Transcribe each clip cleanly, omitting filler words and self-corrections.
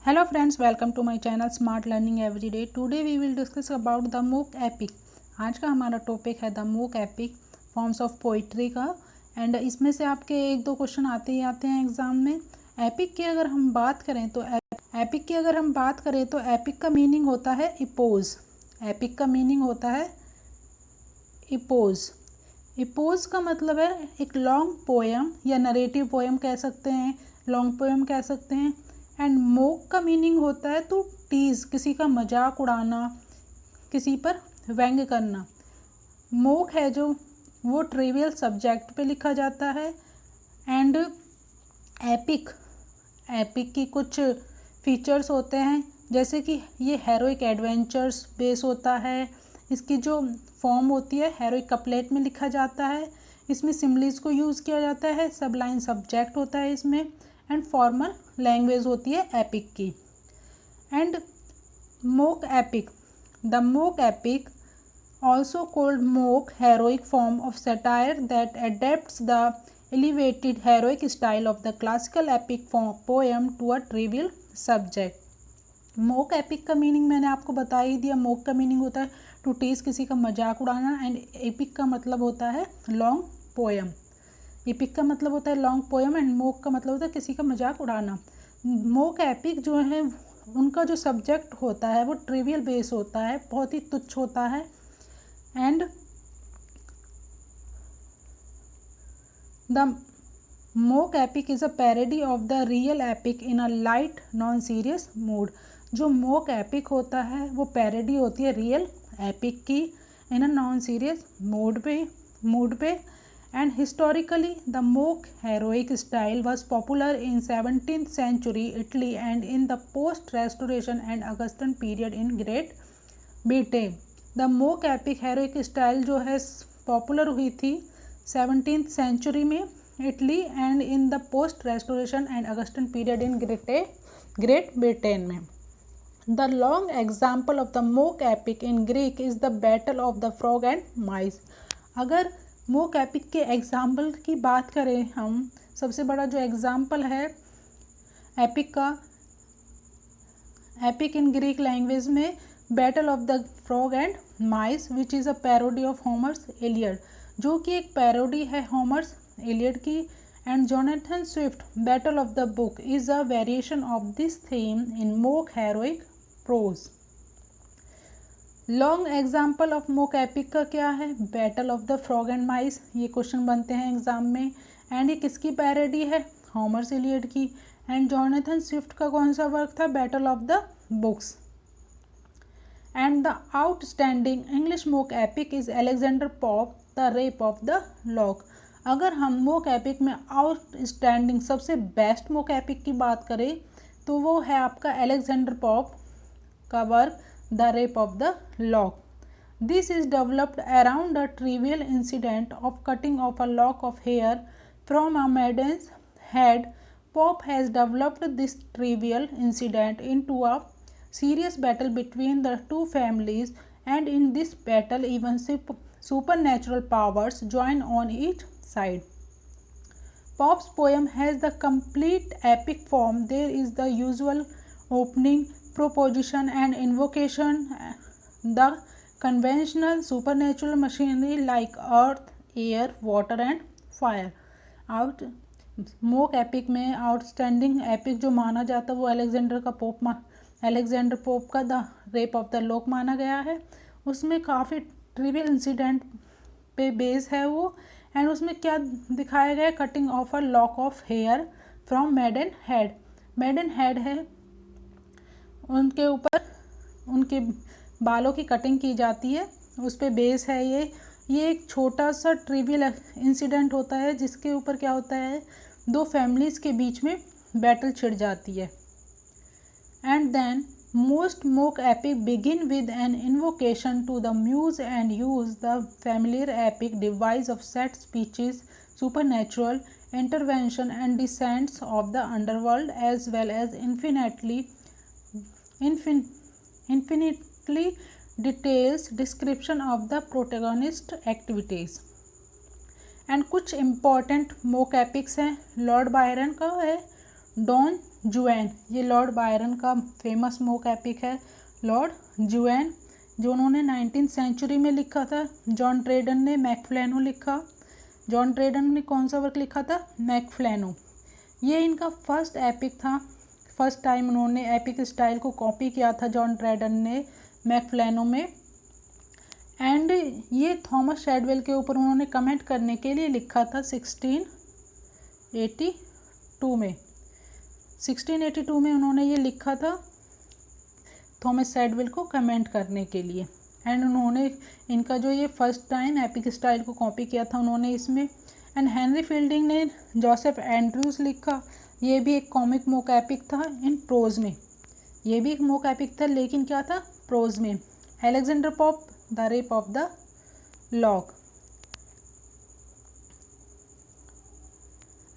Hello friends, welcome to my channel Smart Learning Everyday. Today we will discuss about the mock epic. आज का हमारा topic है the mock epic forms of poetry का. And इसमें से आपके एक दो क्वेश्चन आते ही आते हैं एग्जाम में. एपिक की अगर हम बात करें तो एपिक का मीनिंग होता है इपोज. एपिक का मीनिंग होता है इपोज. इपोज का मतलब है एक लॉन्ग पोएम या नरेटिव पोएम कह सकते हैं, लॉन्ग पोएम कह सकते हैं. एंड मोक का मीनिंग होता है टू टीज, किसी का मजाक उड़ाना, किसी पर व्यंग करना. मोक है जो वो ट्रिवियल सब्जेक्ट पे लिखा जाता है. एंड एपिक की कुछ फीचर्स होते हैं, जैसे कि ये हेरोइक एडवेंचर्स बेस होता है. इसकी जो फॉर्म होती है हेरोइक कपलेट में लिखा जाता है. इसमें सिमिलीज को यूज़ किया जाता है. सबलाइन सब्जेक्ट होता है इसमें. एंड फॉर्मल लैंग्वेज होती है एपिक की. And mock epic, the mock epic also called mock, heroic form of satire that adapts the elevated heroic style of the classical epic poem to a trivial subject. Mock epic का meaning मैंने आपको बता ही दिया. Mock का meaning होता है to tease, किसी का मजाक उड़ाना. एंड एपिक का मतलब होता है लॉन्ग पोएम. एपिक का मतलब होता है लॉन्ग पोएम एंड मोक का मतलब होता है किसी का मजाक उड़ाना. मोक एपिक जो है उनका जो सब्जेक्ट होता है वो ट्रिवियल बेस होता है, बहुत ही तुच्छ होता है. And the mock epic is a parody of the real epic in a light non serious mood. जो मोक एपिक होता है वो पैरोडी होती है रियल एपिक की in a non serious mood पे. And historically, the mock heroic style was popular in 17th century Italy and in the post-Restoration and Augustan period in Great Britain. The mock epic heroic style जो है popular हुई थी 17th century में Italy and in the post-Restoration and Augustan period in Great Britain में. The long example of the mock epic in Greek is the Battle of the Frog and Mice. अगर mock epic के example की बात करें हम, सबसे बड़ा जो एग्ज़ाम्पल है एपिक इन ग्रीक लैंग्वेज में battle of the frog and mice which is a parody of Homer's Iliad, जो कि एक पैरोडी है होमर्स एलियड की. And Jonathan Swift battle of the book is a variation of this theme in mock heroic prose. Long example of mock epic का क्या है? Battle of the frog and माइस. ये question बनते हैं exam में. And ये किसकी पैरोडी है? होमर्स एलियड की. एंड जोनाथन स्विफ्ट का कौन सा वर्क था? Battle of the books. And the outstanding English mock epic is Alexander Pope the rape of the lock. अगर हम मोक एपिक में आउटस्टैंडिंग सबसे बेस्ट मोक एपिक की बात करें तो वो है आपका अलेक्जेंडर पॉप का work The Rape of the Lock. This is developed around a trivial incident of cutting off a lock of hair from a maiden's head. Pope has developed this trivial incident into a serious battle between the two families, and in this battle even supernatural powers join on each side. Pope's poem has the complete epic form. There is the usual opening, proposition and invocation, the conventional supernatural machinery like earth, air, water and fire. Mock epic में outstanding epic जो माना जाता है वो Alexander Pope का the rape of the lock माना गया है. उसमें काफ़ी ट्रिवियल इंसिडेंट पे बेस है वो. एंड उसमें क्या दिखाया गया? Cutting of a lock of hair from maiden head है, उनके ऊपर उनके बालों की कटिंग की जाती है, उस पर बेस है ये एक छोटा सा ट्रिवियल इंसिडेंट होता है जिसके ऊपर क्या होता है, दो फैमिलीज़ के बीच में बैटल छिड़ जाती है. And then most mock epic begin with an invocation to the muse and use the familiar epic device of set speeches, supernatural intervention and descents of the underworld as well as infinitely details description of the protagonist activities. And कुछ important mock epics हैं. Lord Byron का है Don Juan, ये Lord Byron का famous mock epic है। Lord Juan जो उन्होंने 19th century में लिखा था। जॉन ट्रेडन ने मैकफ्लेनो लिखा। जॉन ट्रेडन ने कौन सा वर्क लिखा था? मैकफ्लेनो। ये इनका फर्स्ट एपिक था। फर्स्ट टाइम उन्होंने एपिक स्टाइल को कॉपी किया था जॉन ट्रेडन ने मैकफ्लेनो में। एंड ये थॉमस शैडवेल के ऊपर उन्होंने कमेंट करने के लिए लिखा था 1682 में। 1682 में उन्होंने ये लिखा था थॉमस शैडवेल को कमेंट करने के लिए। एंड उन्होंने इनका जो ये फर्स्ट टाइम एपिक स्टाइल को कॉपी किया था उन्होंने इसमें। एंड हेनरी फील्डिंग ने जोसेफ एंड्रूज लिखा। ये भी एक कॉमिक मोक एपिक था इन प्रोज में। ये भी एक मोक एपिक था लेकिन क्या था? प्रोज में। Alexander pope the rape of the lock.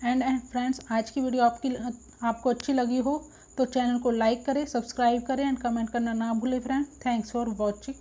And friends, आज की वीडियो आपको अच्छी लगी हो तो चैनल को लाइक करें, सब्सक्राइब करें एंड कमेंट करना ना भूलें फ्रेंड। Thanks for watching.